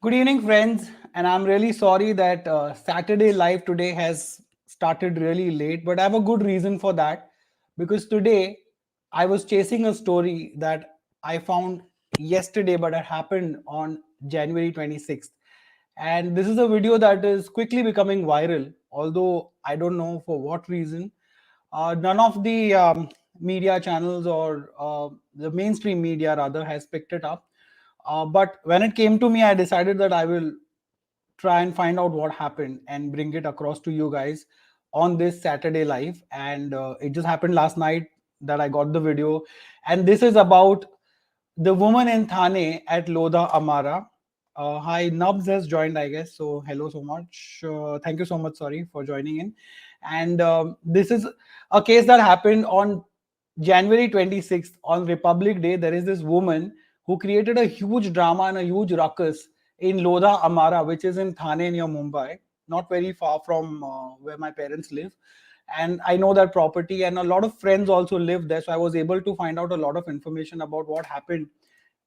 Good evening, friends. And I'm really sorry that Saturday live today has started really late, but I have a good reason for that because today I was chasing a story that I found yesterday, but it happened on January 26th. And this is a video that is quickly becoming viral, although I don't know for what reason. None of the media channels or the mainstream media rather has picked it up. But when it came to me, I decided that I will try and find out what happened and bring it across to you guys on this Saturday live. And it just happened last night that I got the video. And this is about the woman in Thane at Lodha Amara. Hi, Nubs has joined, I guess. So hello so much. Thank you so much. Sorry for joining in. And this is a case that happened on January 26th on Republic Day. There is this woman who created a huge drama and a huge ruckus in Lodha Amara, which is in Thane near Mumbai, not very far from where my parents live. And I know that property, and a lot of friends also live there. So I was able to find out a lot of information about what happened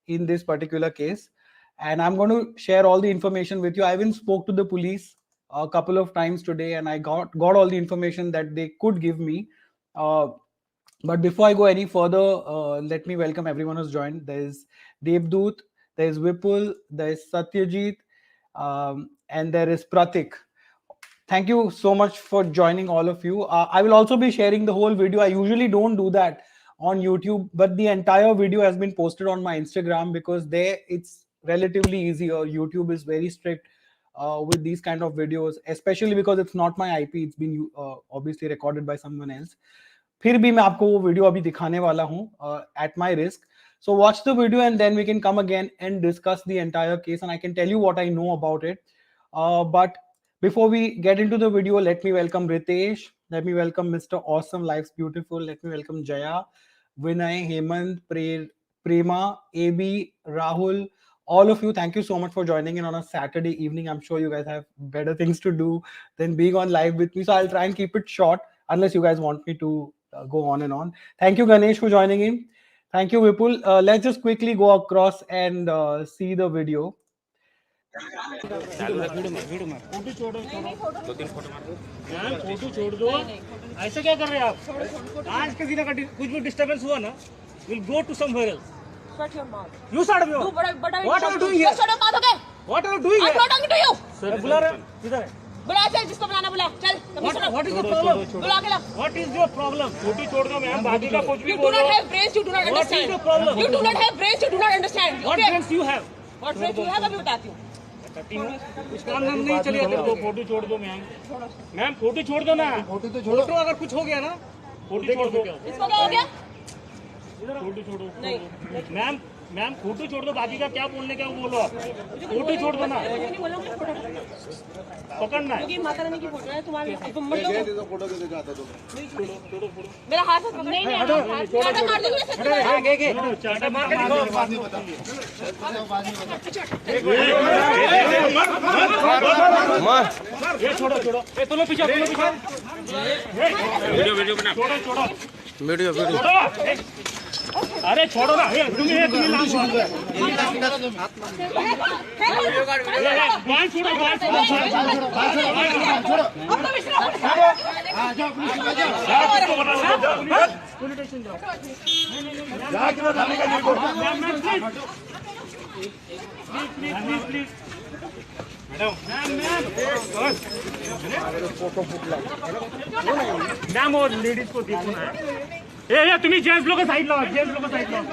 in this particular case. And I'm going to share all the information with you. I even spoke to the police a couple of times today, and I got all the information that they could give me. Uh, but before I go any further, let me welcome everyone who's joined. There's Devdut, there's Vipul, there's Satyajit, and there is Pratik. Thank you so much for joining, all of you. I will also be sharing the whole video. I usually don't do that on YouTube, but the entire video has been posted on my Instagram because there it's relatively easier. YouTube is very strict with these kind of videos, especially because it's not my IP. It's been obviously recorded by someone else. फिर भी मैं आपको वो video अभी दिखाने वाला हूँ at my risk. So watch the video and then we can come again and discuss the entire case and I can tell you what I know about it. But before we get into the video, let me welcome Ritesh. Let me welcome Mr. Awesome, Life's Beautiful. Let me welcome Jaya, Vinay, Hemant, Prema, AB, Rahul. All of you, thank you so much for joining in on a Saturday evening. I'm sure you guys have better things to do than being on live with me. So I'll try and keep it short unless you guys want me to go on and on. Thank you, Ganesh, for joining in. Thank you, Vipul. Let's just quickly go across and see the video. Photo छोड़ो दो तीन photo मार दो photo छोड़ दो ऐसे क्या कर रहे हैं आप आज किसी का कुछ भी डिस्टर्बेंस हुआ ना will go to somewhere else shut your mouth you shut up what are you doing here shut your mouth okay what are you doing here I'm not talking to you sir बुला रहे किधर है बुला चल जिसको बुलाना बुला चल what is the problem बुला के ला what is your problem photo छोड़ दो मैम बाकी का कुछ भी बोलो you do not have brains you do not understand what is the problem you do not have brains you do not understand what brains you have what brains you have अभी बताती हूँ उस काम हम नहीं चले जाते दो फोटो छोड़ दो मैम फोटो छोड़ दो ना फोटो तो छोड़ो फोटो अगर कुछ हो गया ना फोटो छोड़ दो इसको क्या हो गया फोटो छोड़ो नहीं मैम फोटो छोड़ दो बाकी का क्या बोलने का बोलो आप फोटो छोड़ दो ना पकड़ना है माता रानी की फोटो है तुम्हारे फोटो कैसे जाता तुम मेरा हाथ नहीं चाटा मार दूंगी चाटा मार के ये छोड़ो ये तुम पीछे वीडियो बना छोड़ो वीडियो अरे छोड़ो ना तुम मैम और लेडीज को देखो ना ए तुम्ही जेंट्स लोक साइड लावा जेंट्स लोक साइड लावा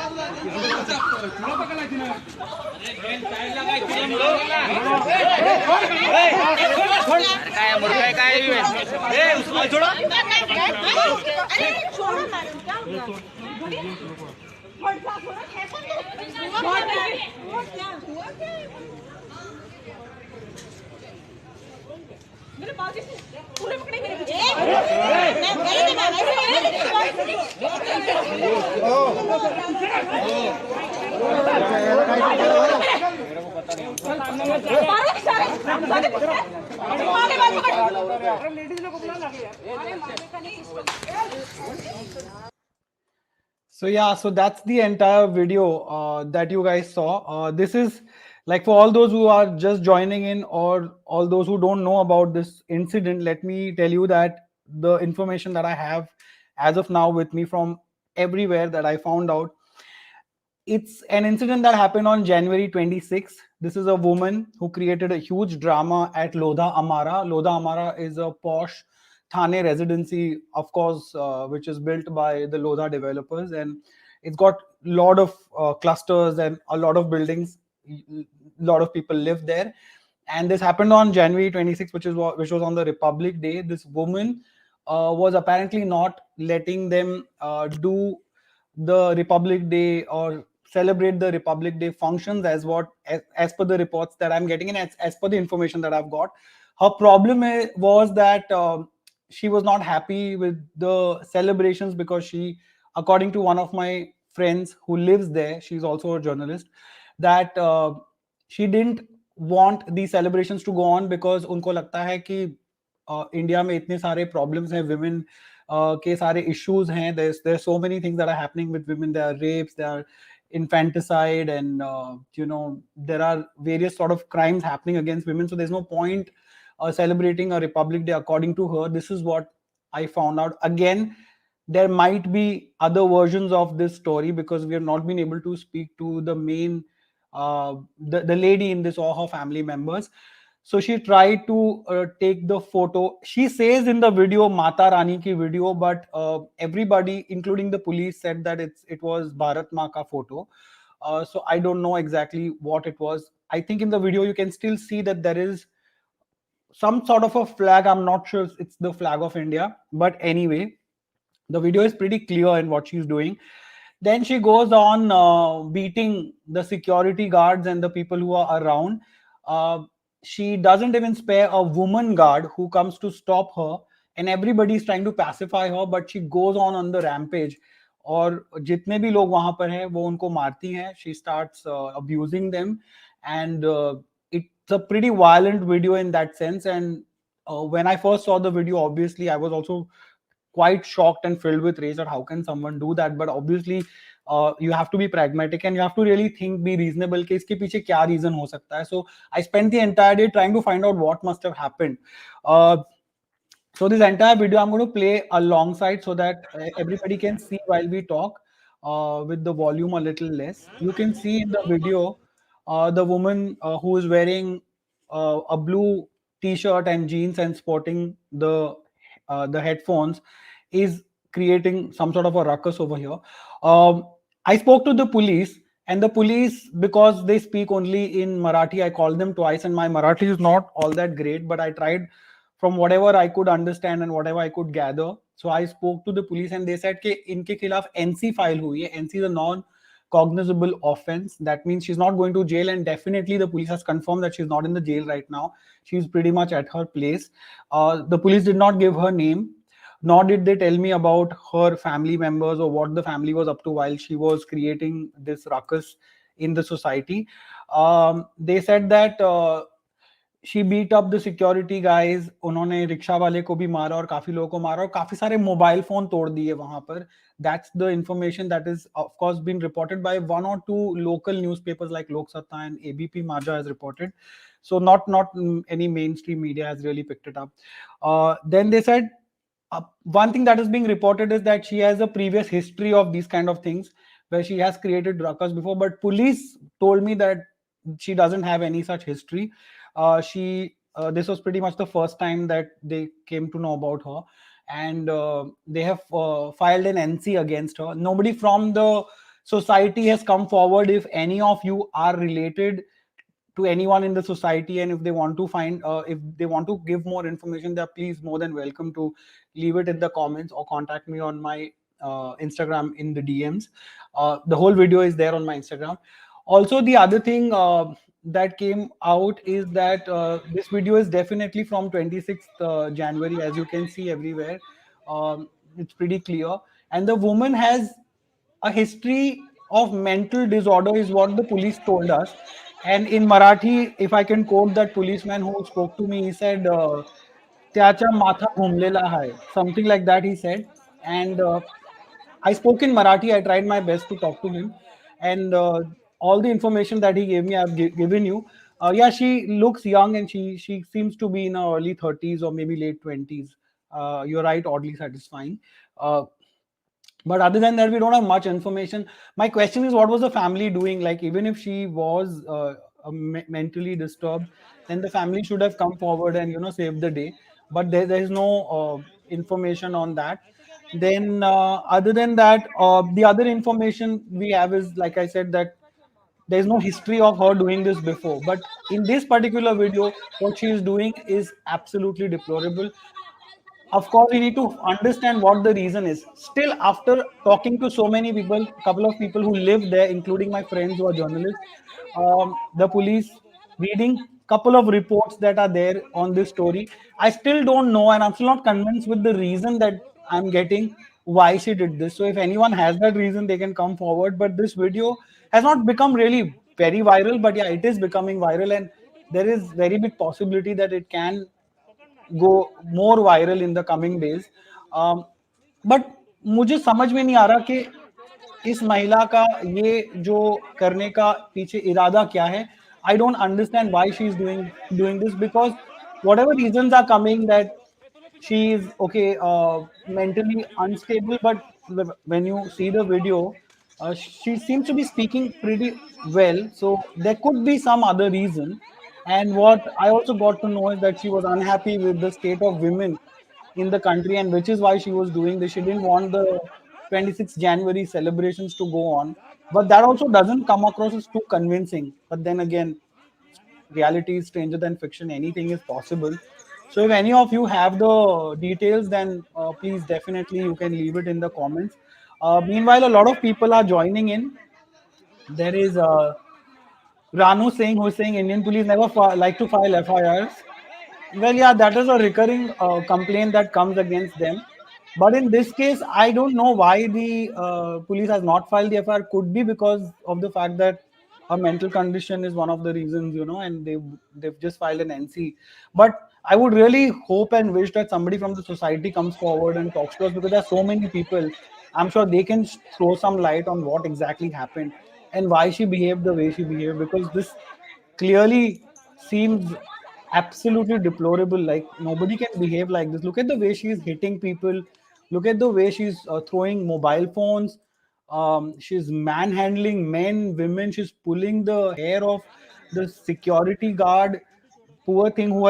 काय मूर्ख है काय ए उसको छोड़ो अरे छोड़ो मैडम क्या हुआ मेरे पास पूरे पकड़े मेरे पीछे So yeah, so that's the entire video that you guys saw. This is like for all those who are just joining in or all those who don't know about this incident. Let me tell you that the information that I have as of now with me from everywhere that I found out, it's an incident that happened on January 26th. This is a woman who created a huge drama at Lodha Amara. Lodha Amara is a posh Thane residency, of course, which is built by the Lodha developers, and it's got a lot of clusters and a lot of buildings. A lot of people live there, and this happened on January 26th, which was on the Republic Day. This woman was apparently not letting them do the Republic Day or celebrate the Republic Day functions as per the reports that I'm getting and as per the information that I've got. Her problem was that she was not happy with the celebrations because according to one of my friends who lives there, she's also a journalist, that she didn't want these celebrations to go on because उनको लगता है कि India में इतने सारे problems हैं women के सारे issues हैं. There's so many things that are happening with women. There are rapes, there are infanticide, and there are various sort of crimes happening against women. So there's no point celebrating a Republic Day. According to her, this is what I found out. Again, there might be other versions of this story because we have not been able to speak to the main the lady in this or her family members. So she tried to take the photo. She says in the video Mata Rani ki video, but everybody, including the police, said that it was Bharat Maa ka photo. So I don't know exactly what it was. I think in the video you can still see that there is some sort of a flag. I'm not sure if it's the flag of India, but anyway, the video is pretty clear in what she's doing. Then she goes on beating the security guards and the people who are around. Uh, she doesn't even spare a woman guard who comes to stop her, and everybody is trying to pacify her, but she goes on the rampage. और जितने भी लोग वहां पर हैं वो उनको मारती हैं. She starts abusing them, and it's a pretty violent video in that sense. And when I first saw the video, obviously I was also quite shocked and filled with rage at how can someone do that. But obviously you have to be pragmatic and you have to really think, be reasonable कि इसके पीछे क्या reason हो सकता है. So I spent the entire day trying to find out what must have happened. So this entire video I'm going to play alongside so that everybody can see while we talk with the volume a little less. You can see in the video the woman who is wearing a blue t-shirt and jeans and sporting the headphones is creating some sort of a ruckus over here. I spoke to the police, and the police, because they speak only in Marathi, I called them twice, and my Marathi is not all that great, but I tried from whatever I could understand and whatever I could gather. So I spoke to the police, and they said कि इनके खिलाफ NC file हुई है. NC is a non-cognizable offense. That means she's not going to jail, and definitely the police has confirmed that she's not in the jail right now. She's pretty much at her place. The police did not give her name, nor did they tell me about her family members or what the family was up to while she was creating this ruckus in the society. They said that she beat up the security guys. उन्होंने rickshaw वाले को भी मारा और काफी लोगों को मारा और काफी सारे मोबाइल फोन तोड़ दिए वहां पर. That's the information that is of course been reported by one or two local newspapers like Lok Satta and ABP Marja has reported. So not any mainstream media has really picked it up. Then they said one thing that is being reported is that she has a previous history of these kind of things where she has created ruckus before, but police told me that she doesn't have any such history. She This was pretty much the first time that they came to know about her, and they have filed an NC against her. Nobody from the society has come forward. If any of you are related to anyone in the society, and if they want to find if they want to give more information, they're please more than welcome to leave it in the comments or contact me on my Instagram in the DMs. The whole video is there on my Instagram. Also, the other thing that came out is that this video is definitely from 26th January, as you can see everywhere. It's pretty clear, and the woman has a history of mental disorder is what the police told us. And in Marathi, if I can quote that policeman who spoke to me, he said, "त्याचा माथा घुमलेला आहे," something like that. He said, and I spoke in Marathi. I tried my best to talk to him, and all the information that he gave me, I've given you. Yeah, she looks young, and she seems to be in her early 30s or maybe late 20s. You're right, oddly satisfying. Uh, but other than that, we don't have much information. My question is, what was the family doing? Like, even if she was mentally disturbed, then the family should have come forward and saved the day. But there is no information on that. Then other than that, the other information we have is, like I said, that there's no history of her doing this before. But in this particular video, what she is doing is absolutely deplorable. Of course, we need to understand what the reason is. Still, after talking to so many people, a couple of people who live there, including my friends who are journalists, the police, reading couple of reports that are there on this story, I still don't know, and I'm still not convinced with the reason that I'm getting why she did this. So if anyone has that reason, they can come forward. But this video has not become really very viral, but yeah, it is becoming viral, and there is very big possibility that it can go more viral in the coming days. But मुझे समझ में नहीं आ रहा कि इस महिला का ये जो करने का पीछे इरादा क्या है. I don't understand why she is doing this, because whatever reasons are coming, that she is okay, mentally unstable, but when you see the video, she seems to be speaking pretty well, so there could be some other reason. And what I also got to know is that she was unhappy with the state of women in the country, and which is why she was doing this. She didn't want the 26th January celebrations to go on, but that also doesn't come across as too convincing. But then again, reality is stranger than fiction. Anything is possible. So if any of you have the details, then please definitely you can leave it in the comments. Meanwhile, a lot of people are joining in. There is Ranu saying, who's saying Indian police never like to file FIRs. Well, yeah, that is a recurring complaint that comes against them. But in this case, I don't know why the police has not filed the FIR. Could be because of the fact that a mental condition is one of the reasons, and they've just filed an NC. But I would really hope and wish that somebody from the society comes forward and talks to us, because there are so many people. I'm sure they can throw some light on what exactly happened and why she behaved the way she behaved, because this clearly seems absolutely deplorable. Like, nobody can behave like this. Look at the way she's hitting people. Look at the way she's throwing mobile phones. She's manhandling men, women. She's pulling the hair of the security guard. Poor thing, who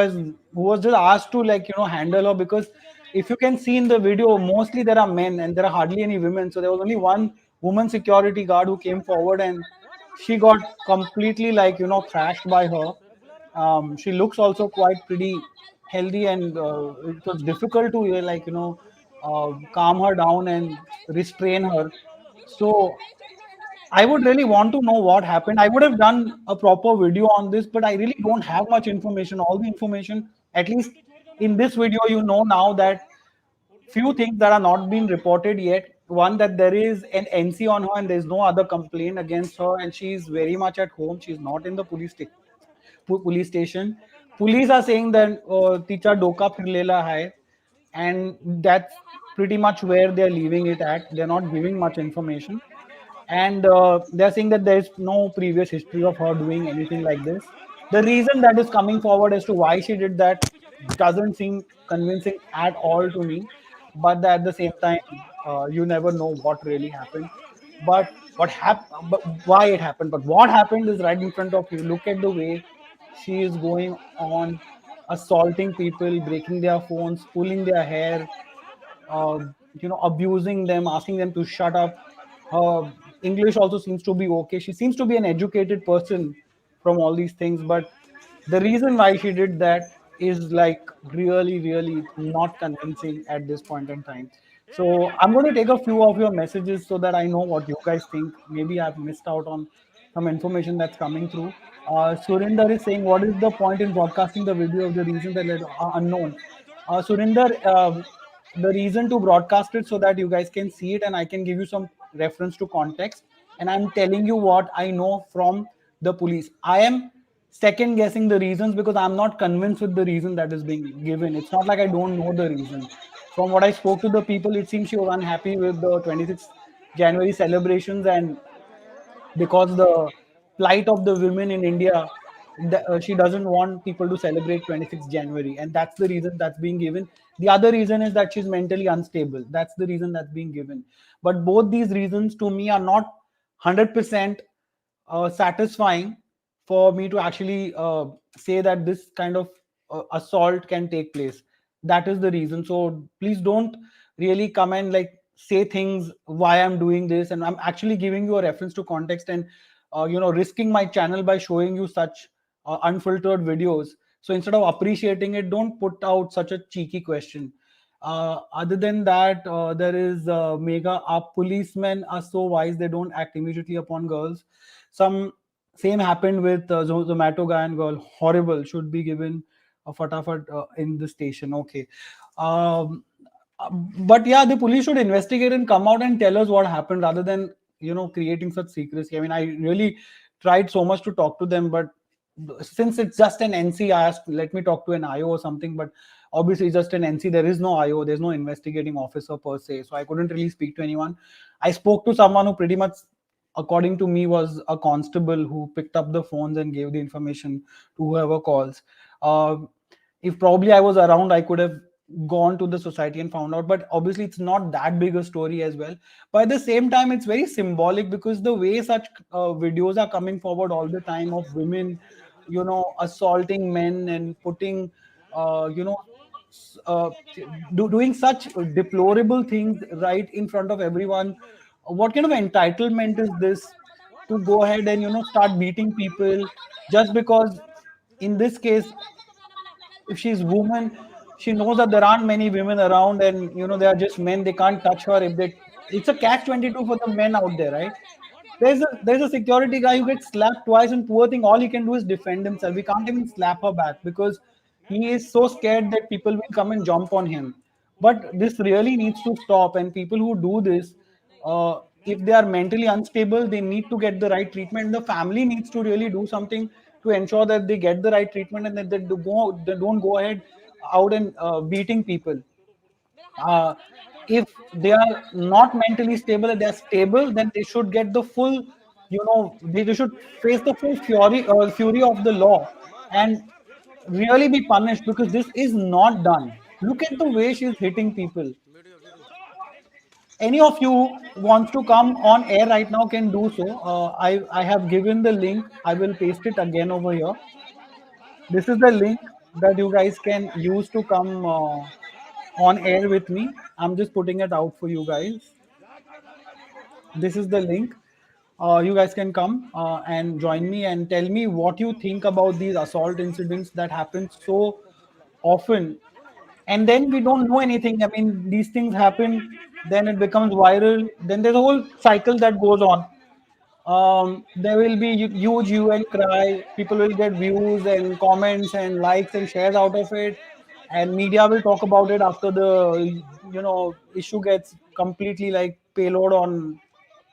was just asked to, like, handle her, because if you can see in the video, mostly there are men and there are hardly any women. So there was only one woman security guard who came forward, and she got completely, like, thrashed by her. She looks also quite pretty healthy, and it was difficult to, like, calm her down and restrain her. So I would really want to know what happened. I would have done a proper video on this, but I really don't have much information. All the information, at least in this video, now that few things that are not being reported yet. One, that there is an NC on her and there's no other complaint against her, and she's very much at home. She's not in the police station. Police are saying that ticha doka phirlela hai, and that's pretty much where they're leaving it at. They're not giving much information, and they're saying that there's no previous history of her doing anything like this. The reason that is coming forward as to why she did that doesn't seem convincing at all to me. But at the same time, you never know what really happened. But but why it happened, but what happened is right in front of you. Look at the way she is going on, assaulting people, breaking their phones, pulling their hair, uh, abusing them, asking them to shut up. Her English also seems to be okay. She seems to be an educated person from all these things, but the reason why she did that is, like, really, really not convincing at this point in time. So I'm going to take a few of your messages so that I know what you guys think. Maybe I've missed out on some information that's coming through. Surinder is saying, what is the point in broadcasting the video of the reasons that led are unknown? Surinder, the reason to broadcast it so that you guys can see it and I can give you some reference to context. And I'm telling you what I know from the police. I am second guessing the reasons because I'm not convinced with the reason that is being given. It's not like I don't know the reason. From what I spoke to the people, it seems she was unhappy with the 26th January celebrations, and because the plight of the women in India, she doesn't want people to celebrate 26th January, and that's the reason that's being given. The other reason is that she's mentally unstable. That's the reason that's being given. But both these reasons to me are not 100% satisfying for me to actually say that this kind of assault can take place. That is the reason. So please don't really come and like say things why I'm doing this, and I'm actually giving you a reference to context, and risking my channel by showing you such unfiltered videos. So instead of appreciating it, don't put out such a cheeky question. Other than that, there is mega policemen are so wise they don't act immediately upon girls. Some same happened with Zomato guy and girl. Horrible. Should be given a fatafat in the station. Okay. Um, but yeah, the police should investigate and come out and tell us what happened rather than creating such secrecy. I mean, I really tried so much to talk to them, but since it's just an NC, I asked, let me talk to an IO or something. But obviously, it's just an NC. There is no IO. There's no investigating officer per se. So I couldn't really speak to anyone. I spoke to someone who pretty much, according to me, was a constable who picked up the phones and gave the information to whoever calls. Uh, if probably I was around, I could have gone to the society and found out. But obviously, it's not that big a story as well. But at the same time, it's very symbolic because the way such videos are coming forward all the time of women, assaulting men and putting, uh, you know, doing such deplorable things right in front of everyone. What kind of entitlement is this to go ahead and start beating people just because, in this case, if she's woman, she knows that there aren't many women around, and they are just men. They can't touch her. If they, it's a catch 22 for the men out there, right? There's a security guy who gets slapped twice, and poor thing, all he can do is defend himself. We can't even slap her back because he is so scared that people will come and jump on him. But this really needs to stop, and people who do this, if they are mentally unstable, they need to get the right treatment. The family needs to really do something to ensure that they get the right treatment and that they don't go ahead out and beating people. uh, if they are not mentally stable, if they are stable, then they should get the full, they should face the full fury of the law and really be punished, because this is not done. Look at the way she's hitting people. Any of you wants to come on air right now can do so. I have given the link. I will paste it again over here. This is the link that you guys can use to come on air with me. I'm just putting it out for you guys. This is the link. You guys can come and join me and tell me what you think about these assault incidents that happen so often. And then we don't know anything. I mean, these things happen, then it becomes viral, then there's a whole cycle that goes on. There will be huge hue and cry. People will get views and comments and likes and shares out of it, and media will talk about it after the issue gets completely like payload on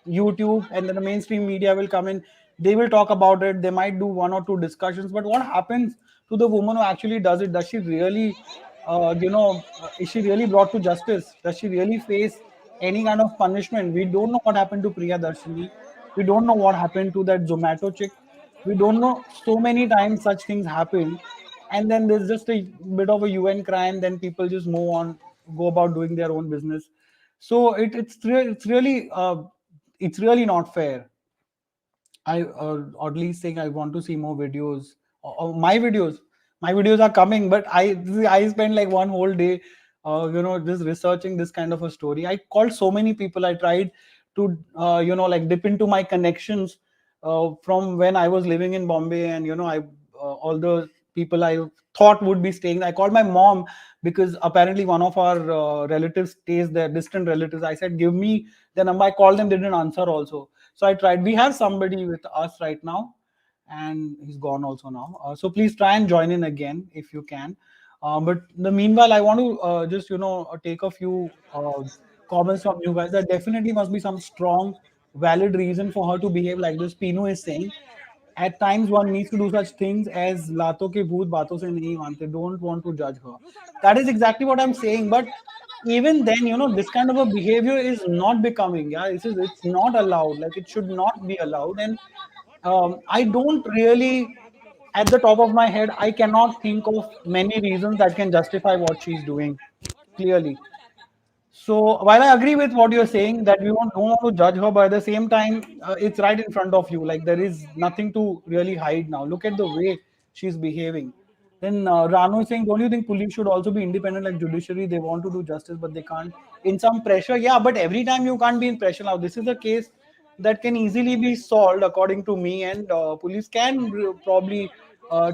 YouTube, and then the mainstream media will come in. They will talk about it. They might do one or two discussions, but what happens to the woman who actually does it? Does she really, is she really brought to justice? Does she really face any kind of punishment? We don't know what happened to Priya Darshini. We don't know what happened to that Zomato chick. We don't know. So many times such things happen, and then there's just a bit of a UN crime. Then people just move on, go about doing their own business. So it's really not fair. I oddly saying I want to see more videos. My videos are coming, but I spent like one whole day, just researching this kind of a story. I called so many people. I tried to, like dip into my connections from when I was living in Bombay, and all the people I thought would be staying. I called my mom because apparently one of our relatives stays there, distant relatives. I said, give me the number. I called them, they didn't answer also. So I tried. We have somebody with us right now, and he's gone also now. So please try and join in again if you can. But the meanwhile, I want to just take a few comments from you guys. There definitely must be some strong, valid reason for her to behave like this. Pinu is saying, at times one needs to do such things as lato ke bhoot baaton se nahi mante. Don't want to judge her. That is exactly what I'm saying. But even then, this kind of a behavior is not becoming. Yeah, it's not allowed. Like, it should not be allowed. And I don't really, at the top of my head, I cannot think of many reasons that can justify what she's doing. Clearly. So while I agree with what you're saying that we don't want to judge her, but at the same time, it's right in front of you. Like, there is nothing to really hide now. Look at the way she's behaving. Then Rano is saying, don't you think police should also be independent like judiciary? They want to do justice, but they can't. In some pressure, yeah, but every time you can't be in pressure. Now, this is a case that can easily be solved, according to me, and police can probably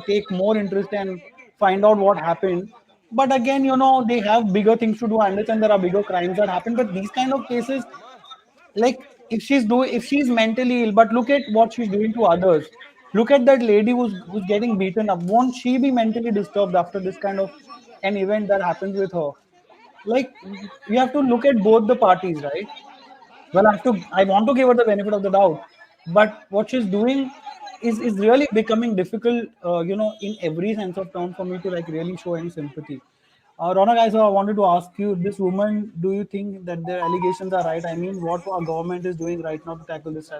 take more interest and find out what happened. But again, they have bigger things to do. I understand there are bigger crimes that happen, but these kind of cases, like, if she's mentally ill, but look at what she's doing to others. Look at that lady who's getting beaten up. Won't she be mentally disturbed after this kind of an event that happens with her? Like, you have to look at both the parties, right? Well, I want to give her the benefit of the doubt, but what she's doing is really becoming difficult, in every sense of term, for me to like really show any sympathy. Ronak, guys, I wanted to ask you, this woman, do you think that the allegations are right? I mean, what our government is doing right now to tackle this?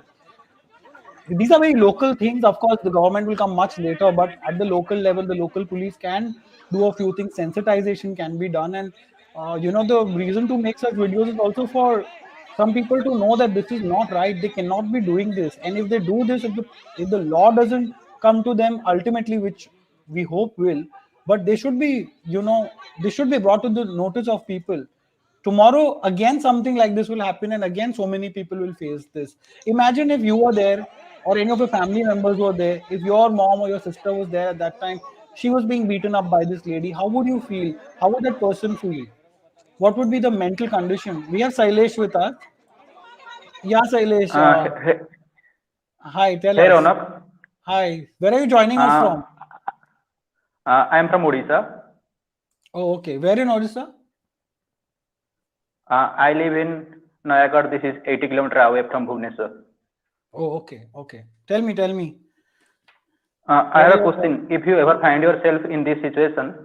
These are very local things. Of course, the government will come much later, but at the local level, the local police can do a few things. Sensitization can be done, and the reason to make such videos is also for some people to know that this is not right. They cannot be doing this, and if they do this, if the law doesn't come to them ultimately, which we hope will, but they should be brought to the notice of people. Tomorrow again something like this will happen, and again so many people will face this. Imagine if you were there, or any of your family members were there, if your mom or your sister was there at that time, she was being beaten up by this lady. How would you feel? How would that person feel? What would be the mental condition? We have Sailesh with us. Yeah, Sailesh, Hey, hi, tell hey us. Ronak, Hi, where are you joining us uh, from? I am from Odisha. Oh, okay. Where in Odisha? I live in Nayagarh. This is 80 kilometers away from Bhubaneswar. Oh, okay, okay. Tell me, I what have are a your thoughts? question. If you ever find yourself in this situation,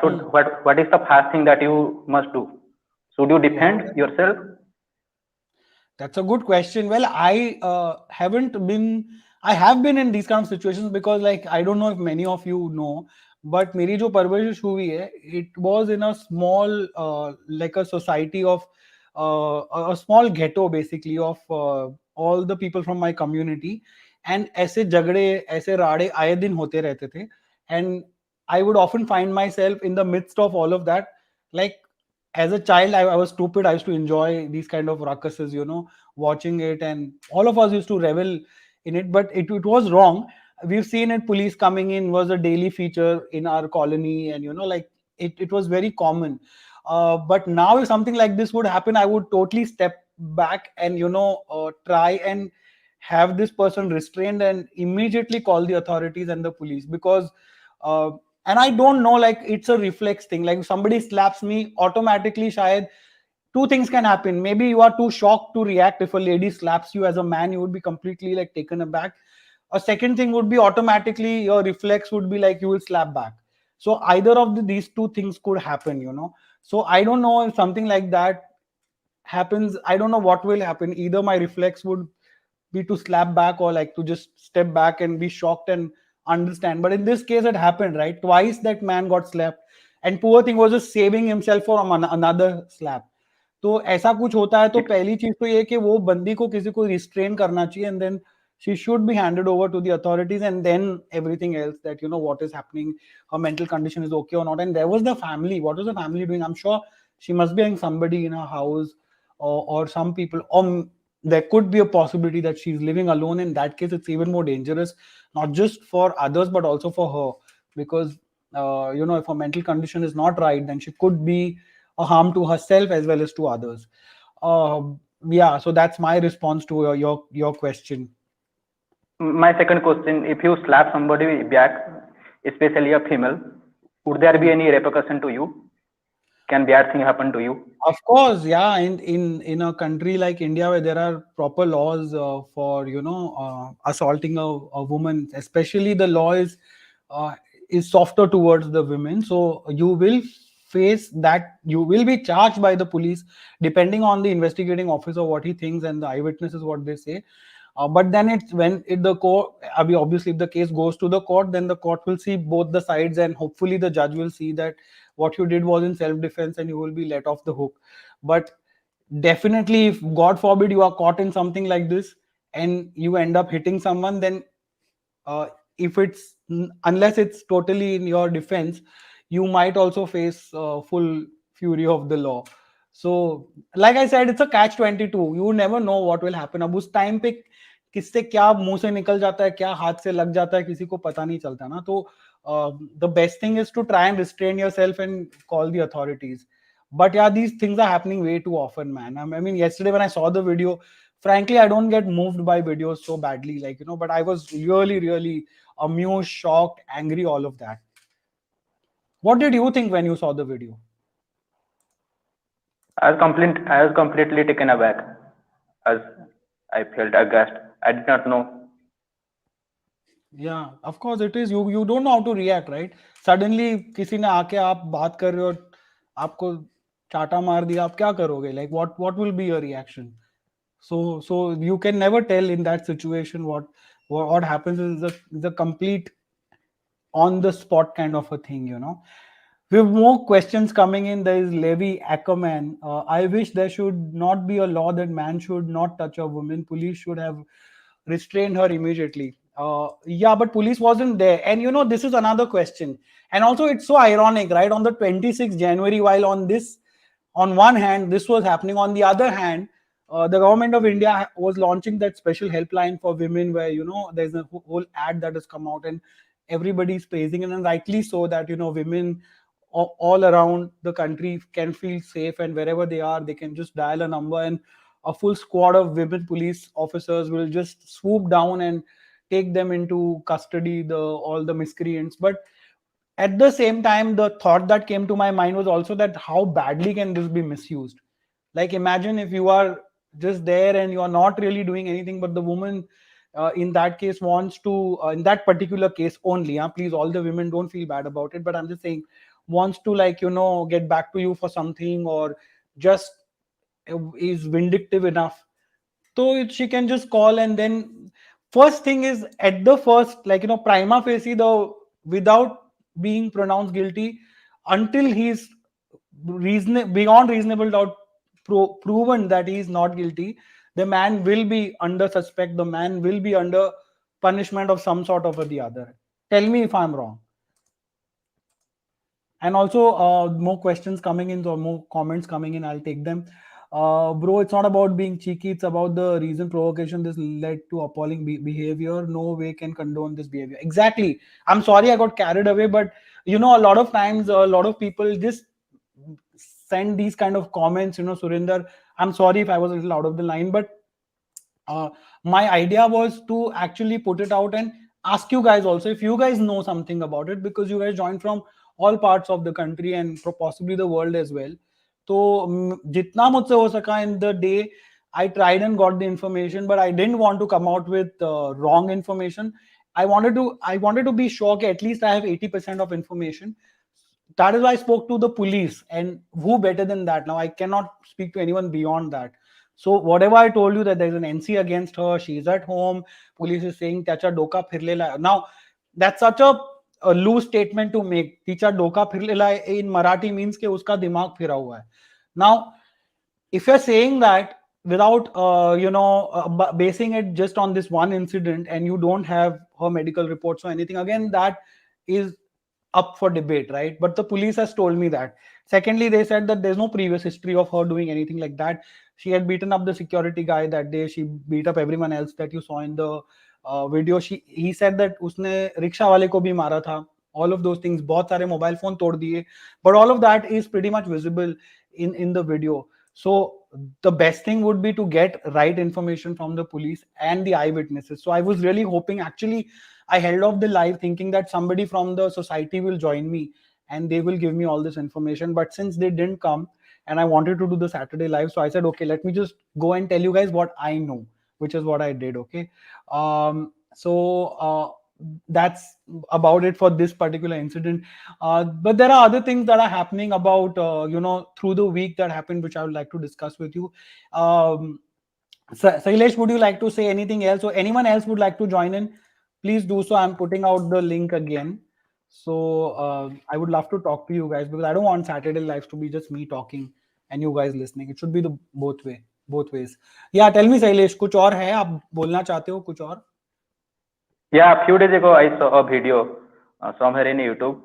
Hmm. what is the first thing that you must do? Should you Wow, defend yourself? that's a good question. Well, I have been in these kind of situations, because, like, I don't know if many of you know, but मेरी जो परवरिश हुई है, it was in a small, like a society of, a small ghetto basically of all the people from my community, and ऐसे झगड़े, ऐसे राड़े आए दिन होते रहते थे, and I would often find myself in the midst of all of that. Like, as a child, I was stupid. I used to enjoy these kind of ruckuses, watching it, and all of us used to revel in it. But it was wrong. We've seen it. Police coming in was a daily feature in our colony, and like, it was very common. But now, if something like this would happen, I would totally step back and try and have this person restrained and immediately call the authorities and the police, because uh, and I don't know, like, it's a reflex thing. Like, if somebody slaps me, automatically shayad two things can happen. Maybe you are too shocked to react. If a lady slaps you, as a man, you would be completely like taken aback. A second thing would be, automatically your reflex would be like you will slap back. So either of these two things could happen, so I don't know if something like that happens. I don't know what will happen. Either my reflex would be to slap back, or like to just step back and be shocked and understand. But in this case, it happened, right? Twice that man got slapped, and poor thing was just saving himself from another slap. तो ऐसा कुछ होता है, तो It, पहली चीज तो ये कि वो बंदी को किसी को रिस्ट्रेन करना चाहिए, and then she should be handed over to the authorities, and then everything else, that what is happening, her mental condition is okay or not. And there was the family. What was the family doing? I'm sure she must be having somebody in her house, or some people, or there could be a possibility that she's living alone. In that case, it's even more dangerous, not just for others but also for her, because if her mental condition is not right, then she could be a harm to herself as well as to others. uh, yeah, so that's my response to your question. my second question: if you slap somebody back, especially a female, would there be Hmm. any repercussion to you? Can bad thing happen to you? Of course, yeah. In a country like India, where there are proper laws for assaulting a woman, especially the law is softer towards the women, so you will face that you will be charged by the police depending on the investigating officer what he thinks and the eyewitnesses what they say. But then it's when it the court, obviously if the case goes to the court, then the court will see both the sides, and hopefully the judge will see that what you did was in self defense and you will be let off the hook. But definitely, if God forbid you are caught in something like this and you end up hitting someone, then if it's unless it's totally in your defense, you might also face full fury of the law. So like I said, it's a catch 22. You never know what will happen. अब उस time पे किससे क्या मुंह से निकल जाता है, क्या हाथ से लग जाता है, किसी को पता नहीं चलता ना. तो the best thing is to try and restrain yourself and call the authorities. But yeah, these things are happening way too often, man. I mean, yesterday when I saw the video, frankly, I don't get moved by videos so badly, like, but I was really, really amused, shocked, angry, all of that. What did you think when you saw the video? I was completely taken aback, as I felt aghast. I did not know. Yeah, of course it is. You don't know how to react, right? Suddenly किसी ने आके आप बात कर रहे हो, आपको चाटा मार दिया, आप क्या करोगे? Like what will be your reaction? So you can never tell in that situation what happens is the complete on the spot kind of a thing. We have more questions coming in. There is Levi Ackerman. I wish there should not be a law that man should not touch a woman. Police should have restrained her immediately. Yeah, but police wasn't there. And this is another question. And also, it's so ironic, right? On the 26th January, while on one hand, this was happening. On the other hand, the government of India was launching that special helpline for women where, there's a whole ad that has come out and everybody's praising it, and rightly so, that, women all around the country can feel safe, and wherever they are, they can just dial a number and a full squad of women police officers will just swoop down and take them into custody, all the miscreants. But at the same time, the thought that came to my mind was also that how badly can this be misused? Like, imagine if you are just there and you are not really doing anything, but the woman in that case wants to, in that particular case only, please, all the women, don't feel bad about it, but I'm just saying, wants to, like, get back to you for something, or just is vindictive enough, so she can just call. And then first thing is, at the first, like, prima facie, without being pronounced guilty, until he's beyond reasonable doubt proven that he is not guilty, the man will be under suspect, the man will be under punishment of some sort of or the other. Tell me if I'm wrong. And also, more questions coming in, or more comments coming in, I'll take them. Bro, it's not about being cheeky, it's about the reason provocation this led to appalling behavior. No way can condone this behavior. Exactly. I'm sorry I got carried away, but a lot of times, a lot of people just send these kind of comments. Surinder, I'm sorry if I was a little out of the line, but my idea was to actually put it out and ask you guys also if you guys know something about it, because you guys joined from all parts of the country and possibly the world as well. So jitna mujhse ho saka in the day, I tried and got the information, but I didn't want to come out with wrong information. I wanted to be sure that at least I have 80% of information. That is why I spoke to the police, and who better than that? Now I cannot speak to anyone beyond that. So whatever I told you, that there's an NC against her, she's at home, police is saying त्याचा डोका फिरलेला आहे. Now that's such a loose statement to make. तिचा डोका फिरलेला आहे in Marathi means कि उसका दिमाग फिरा हुआ है. Now if you're saying that without basing it just on this one incident, and you don't have her medical reports or anything, again, that is up for debate, right? But the police has told me that. Secondly, they said that there's no previous history of her doing anything like that. She had beaten up the security guy that day. She beat up everyone else that you saw in the video. He said that उसने rickshaw वाले को भी मारा था. All of those things. बहुत सारे mobile phone तोड़ दिए. But all of that is pretty much visible in the video. So the best thing would be to get right information from the police and the eyewitnesses. So I was really hoping, actually, I held off the live thinking that somebody from the society will join me and they will give me all this information. But since they didn't come and I wanted to do the Saturday live, so I said, okay, let me just go and tell you guys what I know, which is what I did. Okay. So that's about it for this particular incident. But there are other things that are happening about through the week that happened, which I would like to discuss with you. um, Sailesh, would you like to say anything else, or anyone else would like to join in? Please do so. I'm putting out the link again. So I would love to talk to you guys, because I don't want Saturday lives to be just me talking and you guys listening. It should be the both ways. Yeah, tell me, Sailesh, कुछ और है आप बोलना चाहते हो कुछ और? Yeah, a few days ago I saw a video somewhere in YouTube.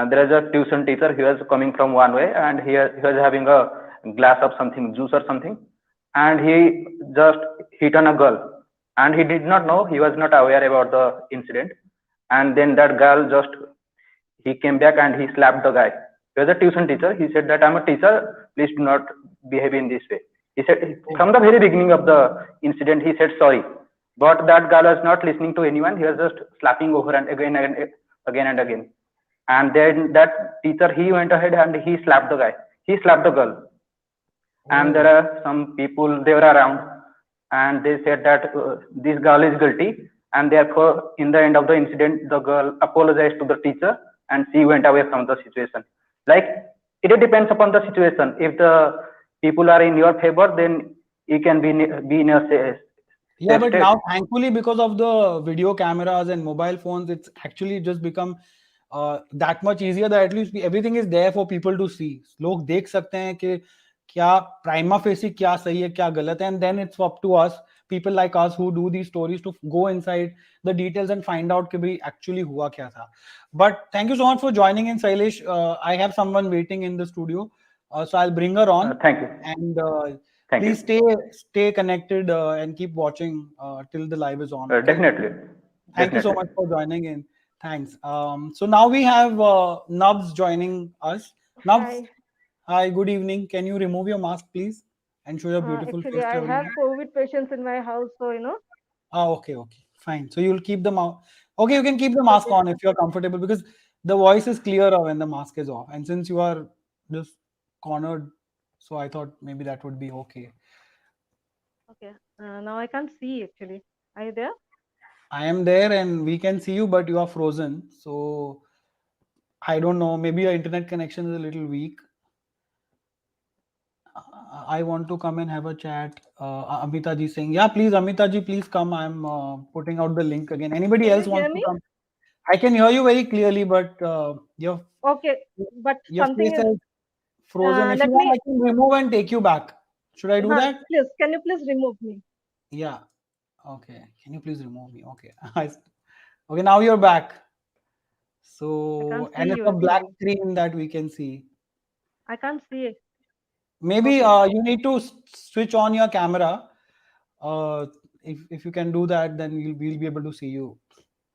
There is a tuition teacher. He was coming from one way, and he was having a glass of something, juice or something, and he just hit on a girl, and he did not know. He was not aware about the incident, and then that girl just he came back and he slapped the guy. He was a tuition teacher. He said that I'm a teacher. Please do not behave in this way. He said from the very beginning of the incident, he said sorry. But that girl was not listening to anyone. He was just slapping over and again and again. And then that teacher, he went ahead and he slapped the guy. He slapped the girl. And there are some people, they were around, and they said that this girl is guilty. And therefore, in the end of the incident, the girl apologized to the teacher and she went away from the situation. Like, it depends upon the situation. If the people are in your favor, then you can be in a Yeah, but state. now thankfully, because of the video cameras and mobile phones, it's actually just become that much easier that at least everything is there for people to see. लोग देख सकते हैं कि क्या prima facie क्या सही है क्या गलत है, and then it's up to us, people like us who do these stories, to go inside the details and find out कि भाई actually हुआ क्या था. But thank you so much for joining in, Sailesh. I have someone waiting in the studio, so I'll bring her on. Thank you. And Thank please you. stay connected and keep watching till the live is on. Okay. Definitely. Thank you so Definitely. much for joining in. Thanks. So now we have Nubs joining us. Nubs, Hi. hi. Good evening. Can you remove your mask, please, and show your beautiful Actually, face to I have everyone? COVID patients in my house, so Ah, okay, okay, fine. So you'll keep the mask. Okay, you can keep the mask Okay. on if you're comfortable, because the voice is clearer when the mask is off. And since you are just cornered, so I thought maybe that would be okay. Okay. Now I can't see actually. Are you there? I am there and we can see you, but you are frozen. So I don't know. Maybe your internet connection is a little weak. I want to come and have a chat. Amita ji saying, yeah, please, Amita ji, please come. I'm putting out the link again. Anybody Can else you wants hear to me? come? I can hear you very clearly, but Okay, but your something face is. is frozen. If you Let want, me. I can remove and take you back. Should I do that? Please, can you please remove me? Yeah. Okay. Can you please remove me? Okay. Okay. Now you're back. I So, can't see and it's you a black actually. screen that we can see. I can't see it. Maybe Okay. you need to switch on your camera. Uh, if you can do that, then we'll be able to see you.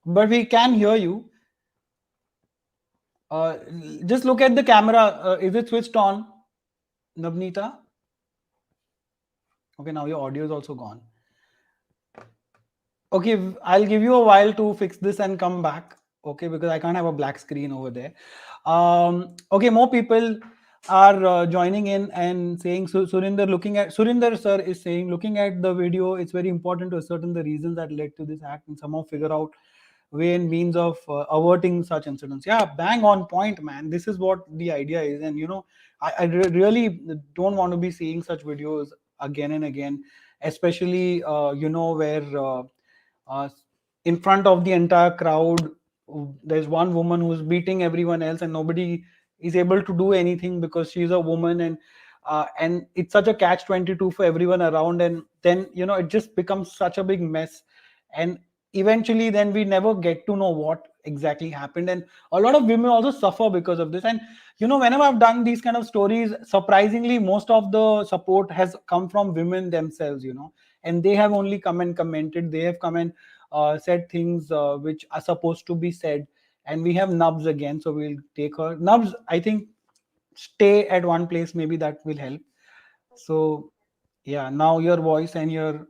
But we can hear you. Uh, just look at the camera. Is it switched on, Navneeta? Okay, now your audio is also gone. Okay, I'll give you a while to fix this and come back. Okay, because I can't have a black screen over there. Okay, more people are joining in and saying, so Surinder sir is saying, looking at the video, it's very important to ascertain the reasons that led to this act and somehow figure out way and means of averting such incidents. Yeah, bang on point, man. This is what the idea is. And really don't want to be seeing such videos again and again, especially where uh, in front of the entire crowd there's one woman who's beating everyone else and nobody is able to do anything because she's a woman. And it's such a catch 22 for everyone around, and then it just becomes such a big mess. And eventually then we never get to know what exactly happened, and a lot of women also suffer because of this. And whenever I've done these kind of stories, surprisingly most of the support has come from women themselves, and they have only come and commented. They have come and said things which are supposed to be said. And we have Nubs again, so we'll take her. Nubs, I think stay at one place, maybe that will help. So yeah, now your voice and your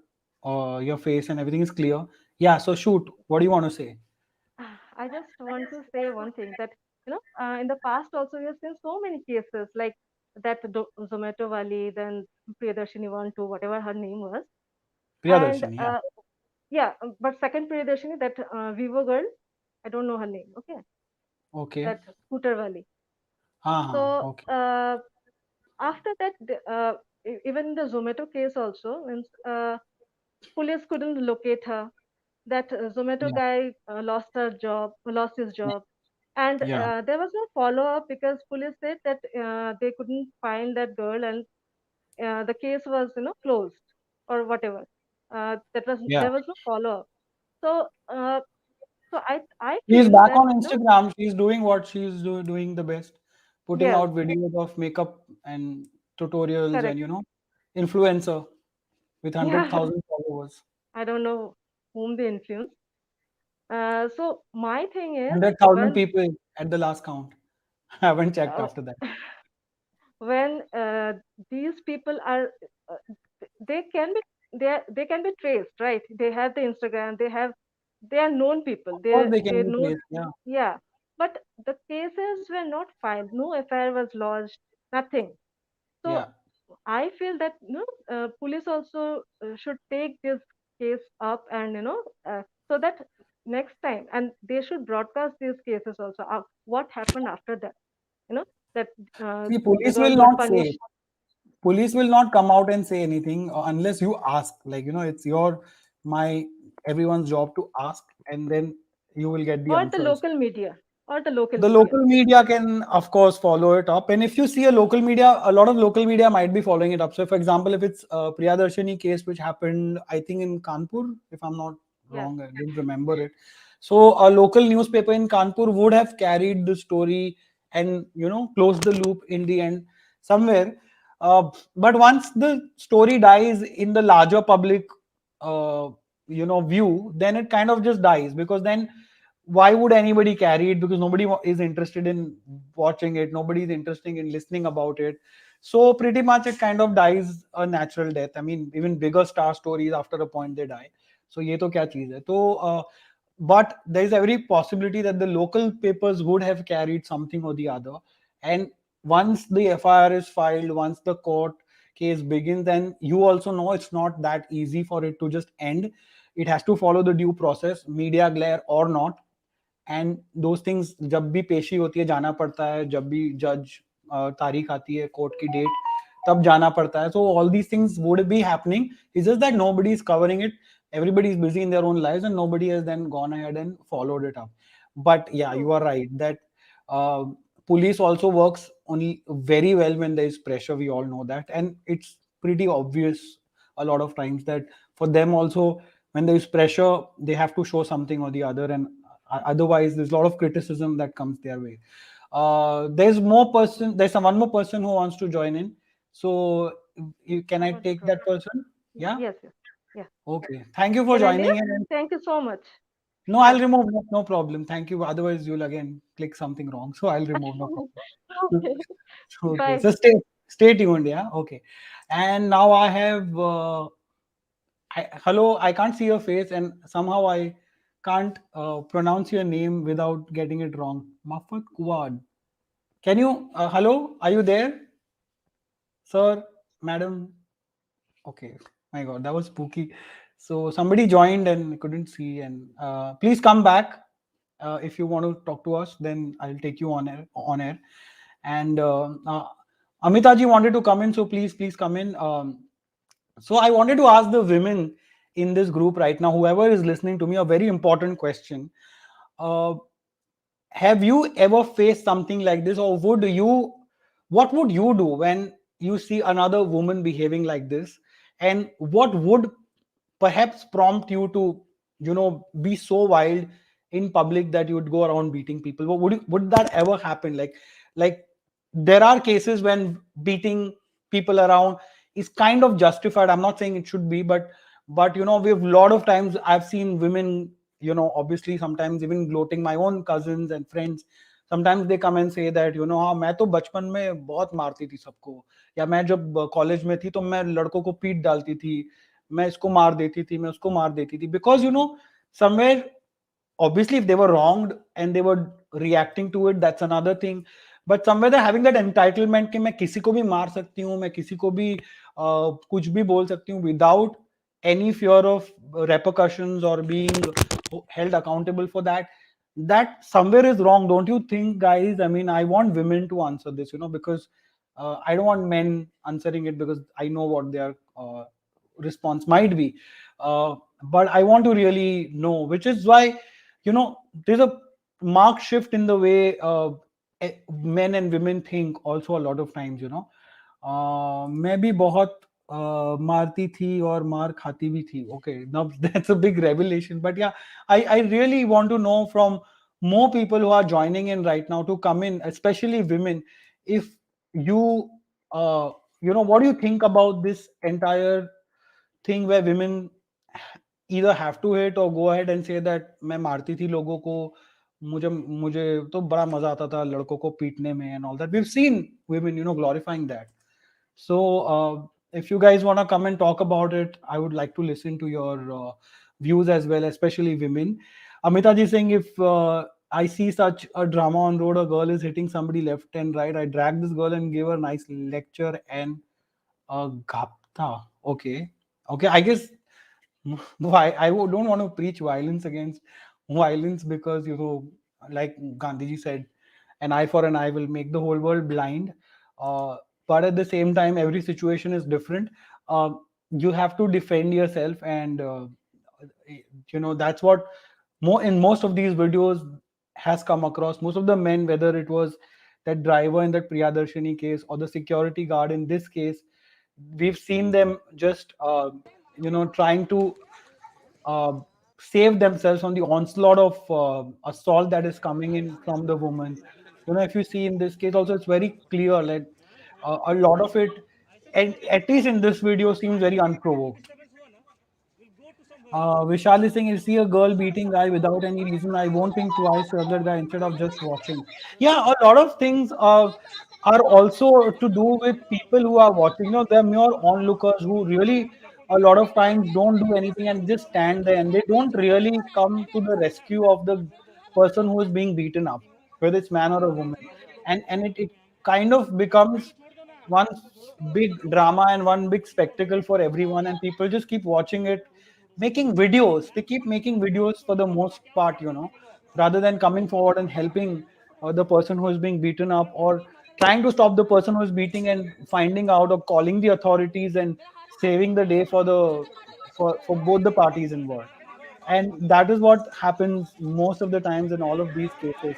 face and everything is clear. Yeah, so shoot, what do you want to say? I just want to say one thing that in the past also we have seen so many cases like that Zomato wali, then Priyadarshini one two, whatever her name was, and Priyadarshini, yeah. yeah, but second Priyadarshini, that Vivo girl. I don't know her name. Okay, Okay. that scooter wali. So Okay. after that, even in the Zomato case also, means police couldn't locate her. That Zomato Yeah. guy lost his job, and Yeah. there was no follow up because police said that they couldn't find that girl, and the case was closed or whatever. That was Yeah. There was no follow up. So I She's feel back that on Instagram. She's doing what she's doing the best, putting yes, out videos of makeup and tutorials and correct. influencer with Yeah, 100,000 followers. I don't know whom they influence. So my thing is 100,000 people at the last count. I haven't checked uh, after that. when these people are uh, they can be they can be traced, right? They have the Instagram, they are known people, Of course, they they can be know. placed. Yeah. Yeah, but the cases were not filed, no FIR was lodged, nothing. So Yeah. I feel that police also should take this case up, and so that next time, and they should broadcast these cases also. What happened after that? You know that See, the police girl will got not say. punished. Police will not come out and say anything unless you ask. Like, it's my, everyone's job to ask, and then you will get the Or the answers. local media, or the local The media. local media can, of course, follow it up. And if you see a local media, a lot of local media might be following it up. So, for example, if it's a Priyadarshini case, which happened, I think, in Kanpur, if I'm not Yes. wrong, I didn't remember it. So, a local newspaper in Kanpur would have carried the story and, closed the loop in the end somewhere. But once the story dies in the larger public, uh, view, then it kind of just dies, because then why would anybody carry it? Because nobody is interested in watching it, nobody is interested in listening about it. So pretty much it kind of dies a natural death. I mean, even bigger star stories, after a point they die. So ye to kya cheez hai? But there is every possibility that the local papers would have carried something or the other. And once the FIR is filed, once the court case begins, then you also know it's not that easy for it to just end. It has to follow the due process, media glare or not. And those things, जब भी पेशी होती है जाना पड़ता है, जब भी जज तारीख आती है कोर्ट की डेट, तब जाना पड़ता है. So all these things would be happening. It's just that nobody is covering it. Everybody is busy in their own lives, and nobody has then gone ahead and followed it up. But yeah, you True. are right that uh, police also works only very well when there is pressure. We all know that, and it's pretty obvious a lot of times that for them also, when there is pressure, they have to show something or the other, and otherwise there's a lot of criticism that comes their way. There's one more person who wants to join in. So can I What's the take that problem? person? Yeah. Yes, yes. Yeah. Okay, thank you for Can I joining leave? in. And Thank you so much. no, I'll Yes. remove. No problem, thank you. Otherwise you'll again click something wrong, so I'll remove. No problem. Okay. Okay, Bye. so stay tuned. Yeah. Okay. And now I have hello, I can't see your face, and somehow I can't pronounce your name without getting it wrong. Mafat Kuwad. Can you, hello, are you there, sir, madam? Okay, my God, that was spooky. So somebody joined and couldn't see, and please come back if you want to talk to us. Then I'll take you on air. And Amita ji wanted to come in, so please come in. So I wanted to ask the women in this group right now, whoever is listening to me, a very important question. Uh, have you ever faced something like this, or what would you do when you see another woman behaving like this? And what would perhaps prompt you to, be so wild in public that you would go around beating people? Would that ever happen? Like there are cases when beating people around is kind of justified. I'm not saying it should be, but we've a lot of times I've seen women, obviously sometimes even gloating, my own cousins and friends. Sometimes they come and say that, हाँ मैं तो बचपन में बहुत मारती थी सबको, या मैं जब कॉलेज में थी तो मैं लड़कों को पीट डालती थी, मैं इसको मार देती थी, मैं उसको मार देती थी. Because somewhere, obviously if they were wronged and they were reacting to it, that's another thing. But somewhere they're having that entitlement कि मैं किसी को भी मार सकती हूँ, मैं किसी को भी कुछ भी बोल सकती हूँ without any fear of repercussions or being held accountable for that. that somewhere is wrong, don't you think, guys? I mean, I want women to answer this, because I don't want men answering it, because I know what their response might be. But I want to really know, which is why, there's a marked shift in the way men and women think also a lot of times, मैं भी बहुत मारती थी और मार खाती भी थी. Okay, now that's a big revelation. But yeah, I really want to know from more people who are joining in right now to come in, especially women, if you, what do you think about this entire thing where women either have to hate or go ahead and say that मैं मारती थी लोगों को, मुझे मुझे तो बड़ा मजा आता था लड़कों को पीटने में and all that. We've seen women, glorifying that. So, if you guys want to come and talk about it, I would like to listen to your views as well, especially women. Amita ji saying, if I see such a drama on road, a girl is hitting somebody left and right, I drag this girl and give her a nice lecture and a gapta. Okay. Okay. I guess why I don't want to preach violence against violence, because, like Gandhiji said, an eye for an eye will make the whole world blind. Uh, but at the same time, every situation is different. Uh, you have to defend yourself, and that's what more in most of these videos has come across. Most of the men, whether it was that driver in that Priyadarshini case or the security guard in this case, we've seen them just trying to uh, save themselves from the onslaught of assault that is coming in from the woman. If you see in this case also, it's very clear that a lot of it, and at least in this video, seems very unprovoked. Vishal is saying, you see a girl beating guy without any reason, I won't think twice the other guy instead of just watching. Yeah, a lot of things are also to do with people who are watching. They're mere onlookers who really a lot of times don't do anything and just stand there, and they don't really come to the rescue of the person who is being beaten up, whether it's man or a woman. And it kind of becomes one big drama and one big spectacle for everyone, and people just keep watching it, making videos. They keep making videos for the most part, rather than coming forward and helping the person who is being beaten up, or trying to stop the person who is beating and finding out or calling the authorities and saving the day for the for both the parties involved. And that is what happens most of the times in all of these cases.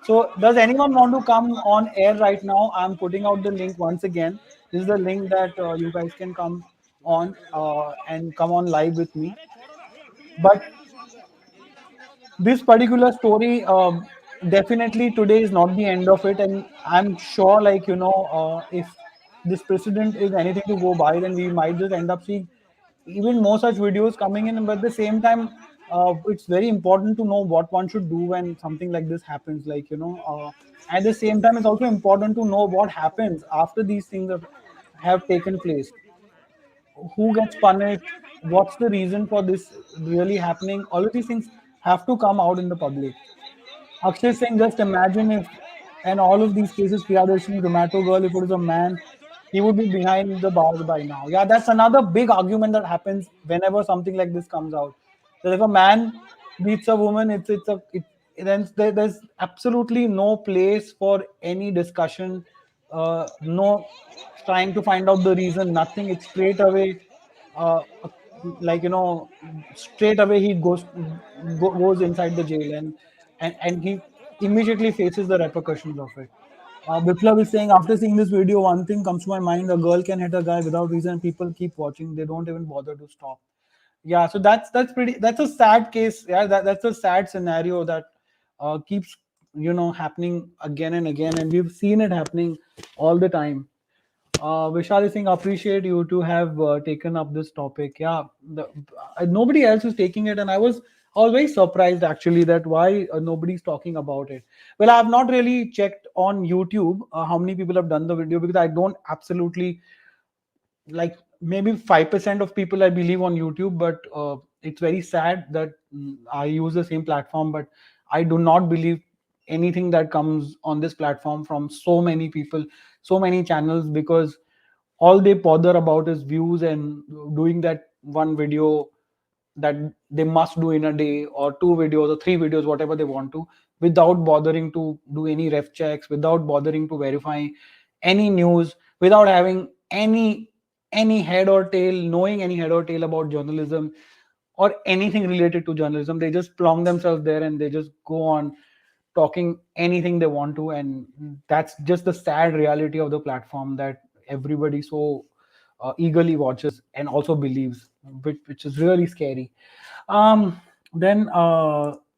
So, does anyone want to come on air right now? I'm putting out the link once again. This is the link that you guys can come on and come on live with me. But this particular story, definitely today is not the end of it, and I'm sure, like, if this precedent is anything to go by, then we might just end up seeing even more such videos coming in. But at the same time, it's very important to know what one should do when something like this happens, like, at the same time, it's also important to know what happens after these things have taken place. Who gets punished, what's the reason for this really happening. All of these things have to come out in the public. Akshay saying, just imagine if, and all of these cases, Priyadarshini, Zomato girl, if it was a man, he would be behind the bars by now. Yeah, that's another big argument that happens whenever something like this comes out. That if a man beats a woman, then there's absolutely no place for any discussion, no trying to find out the reason, nothing. It's straight away, uh, like, straight away he goes inside the jail, and he immediately faces the repercussions of it. Biplav is saying, after seeing this video, one thing comes to my mind: a girl can hit a guy without reason. People keep watching; they don't even bother to stop. Yeah, so that's a sad case. Yeah, that's a sad scenario that keeps happening again and again, and we've seen it happening all the time. Vishal Singh, appreciate you to have taken up this topic. Yeah, nobody else is taking it, and I was always surprised actually that why nobody's talking about it. Well, I have not really checked on YouTube how many people have done the video, because I don't absolutely, like, maybe 5% of people I believe on YouTube, but it's very sad that I use the same platform, but I do not believe anything that comes on this platform from so many people, so many channels, because all they bother about is views and doing that one video that they must do in a day, or 2 videos or 3 videos, whatever they want to, without bothering to do any ref checks, without bothering to verify any news, without having any head or tail, knowing any head or tail about journalism or anything related to journalism. They just plonk themselves there and they just go on talking anything they want to. And that's just the sad reality of the platform that everybody so eagerly watches and also believes, which is really scary. Then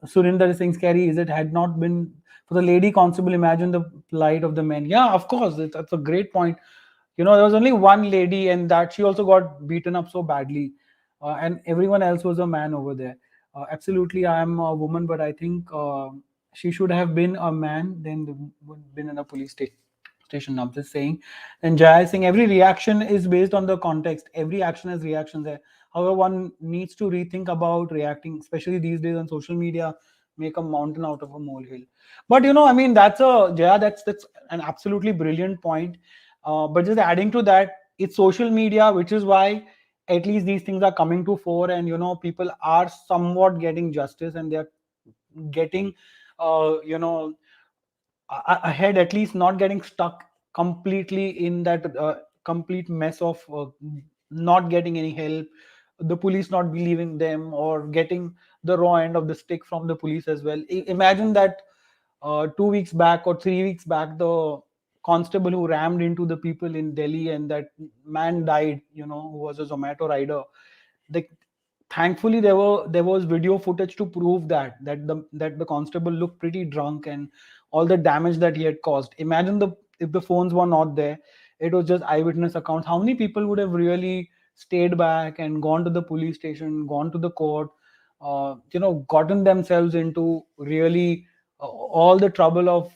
Surinder is saying, scary is it had not been for the lady constable, imagine the plight of the men. Yeah, of course, that's a great point. There was only one lady, and that she also got beaten up so badly, and everyone else was a man over there. Absolutely, I am a woman, but I think she should have been a man, then would been in a police station. I'm just saying. And Jai is saying every reaction is based on the context. Every action has reactions there. However, one needs to rethink about reacting, especially these days on social media. Make a mountain out of a molehill. But I mean, that's an absolutely brilliant point. But just adding to that, it's social media, which is why at least these things are coming to fore, and people are somewhat getting justice, and they're getting uh, you know ahead, at least not getting stuck completely in that complete mess of not getting any help, the police not believing them, or getting the raw end of the stick from the police as well. Imagine that 2 weeks back or 3 weeks back, the constable who rammed into the people in Delhi and that man died, who was a Zomato rider. The Thankfully there was video footage to prove that the constable looked pretty drunk, and all the damage that he had caused. Imagine the if the phones were not there, it was just eyewitness accounts. How many people would have really stayed back and gone to the police station, gone to the court, gotten themselves into really all the trouble of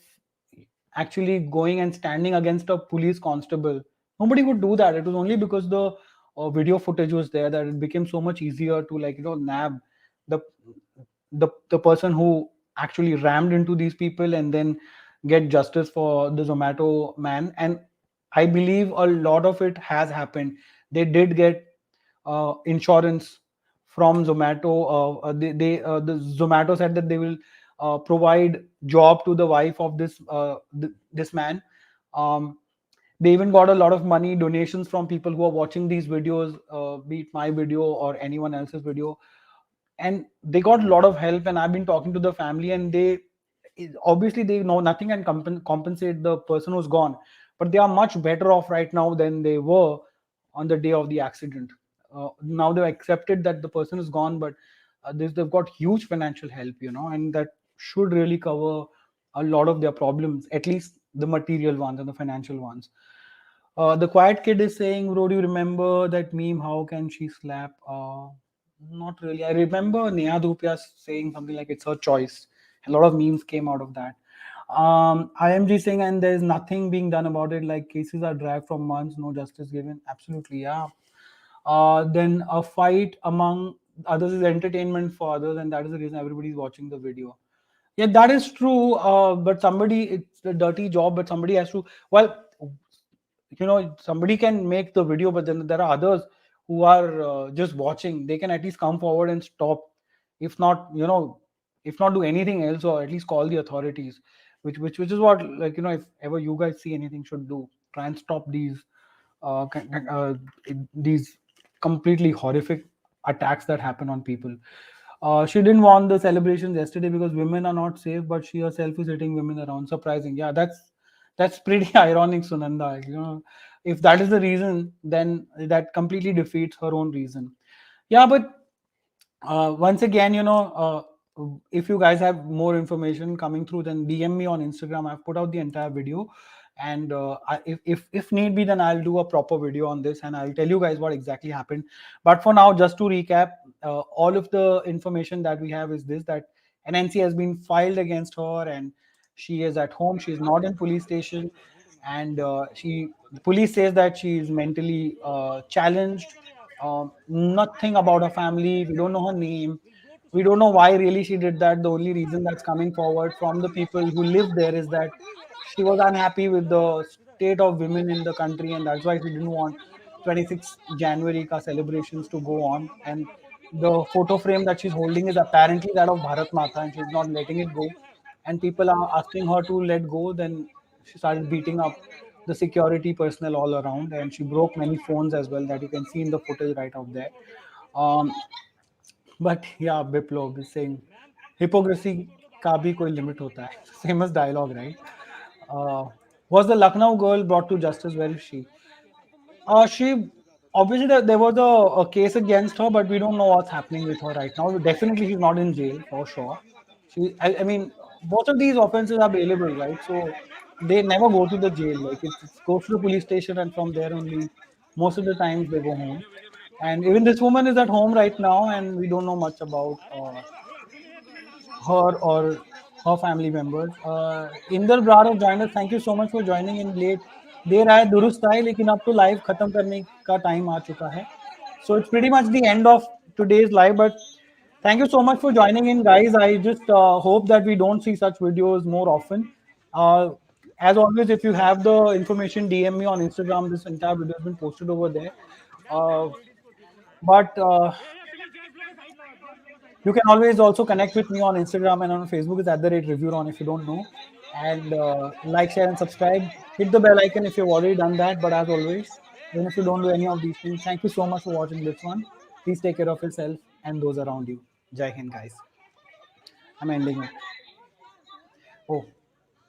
actually going and standing against a police constable? Nobody would do that. It was only because the video footage was there that it became so much easier to, like, nab the the person who actually rammed into these people, and then get justice for the Zomato man. And I believe a lot of it has happened. They did get insurance from Zomato. The Zomato said that they will provide job to the wife of this man. Um, they even got a lot of money donations from people who are watching these videos, be it my video or anyone else's video, and they got a lot of help. And I've been talking to the family, and obviously they know nothing can compensate the person who's gone, but they are much better off right now than they were on the day of the accident. Now they've accepted that the person is gone, but they've got huge financial help, and that should really cover a lot of their problems, at least the material ones and the financial ones. The quiet kid is saying, bro, do you remember that meme? How can she slap? Not really. I remember Neha Dhupia saying something like it's her choice. A lot of memes came out of that. IMG saying, and there's nothing being done about it. Like, cases are dragged for months, no justice given. Absolutely, yeah. Then a fight among others is entertainment for others, and that is the reason everybody's watching the video. Yeah, that is true. But it's a dirty job, but somebody has to. Well, somebody can make the video, but then there are others who are just watching. They can at least come forward and stop, if not if not do anything else, or at least call the authorities, which is what, like, if ever you guys see anything, should do. Try and stop uh, ki- ki- uh, these completely horrific attacks that happen on people. She didn't want the celebrations yesterday because women are not safe, but she herself is hitting women around. Surprising. Yeah, that's pretty ironic, Sunanda. If that is the reason, then that completely defeats her own reason. Yeah, but once again, if you guys have more information coming through, then DM me on Instagram. I've put out the entire video, and if need be, then I'll do a proper video on this, and I'll tell you guys what exactly happened. But for now, just to recap, all of the information that we have is this: that an NC has been filed against her, and she is at home. She is not in police station, and the police says that she is mentally challenged. Nothing about her family. We don't know her name. We don't know why really she did that. The only reason that's coming forward from the people who live there is that she was unhappy with the state of women in the country, and that's why she didn't want 26 January ka celebrations to go on. And the photo frame that she's holding is apparently that of Bharat Mata, and she's not letting it go. And people are asking her to let go. Then she started beating up the security personnel all around, and she broke many phones as well that you can see in the footage right out there. Um, but yeah, Biplov is saying hypocrisy का भी कोई limit होता है. Famous dialogue, right? Uh, was the Lucknow girl brought to justice? Where is she? She obviously there was a case against her, but we don't know what's happening with her right now. Definitely, she's not in jail for sure. I mean, both of these offenses are bailable, right? So they never go to the jail. Like it goes to the police station, and from there only, most of the times they go home. And even this woman is at home right now, and we don't know much about her or her family members. Inder Brar has joined us. Thank you so much for joining in late. देर आए दुरुस्त आए लेकिन अब तो live खत्म करने का time आ चुका है. So it's pretty much the end of today's live. But thank you so much for joining in, guys. I just hope that we don't see such videos more often. Uh, as always, if you have the information, DM me on Instagram. This entire video has been posted over there. Uh, but you can always also connect with me on Instagram and on Facebook is @Reviewron if you don't know. And like, share, and subscribe. Hit the bell icon if you've already done that. But as always, even if you don't do any of these things, thank you so much for watching this one. Please take care of yourself and those around you. Jai Hind, guys. I'm ending it. Oh,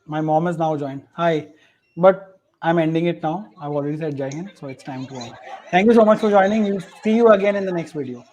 my mom has now joined. Hi. But I'm ending it now. I've already said Jai Hind, so it's time to end. Thank you so much for joining. We'll see you again in the next video.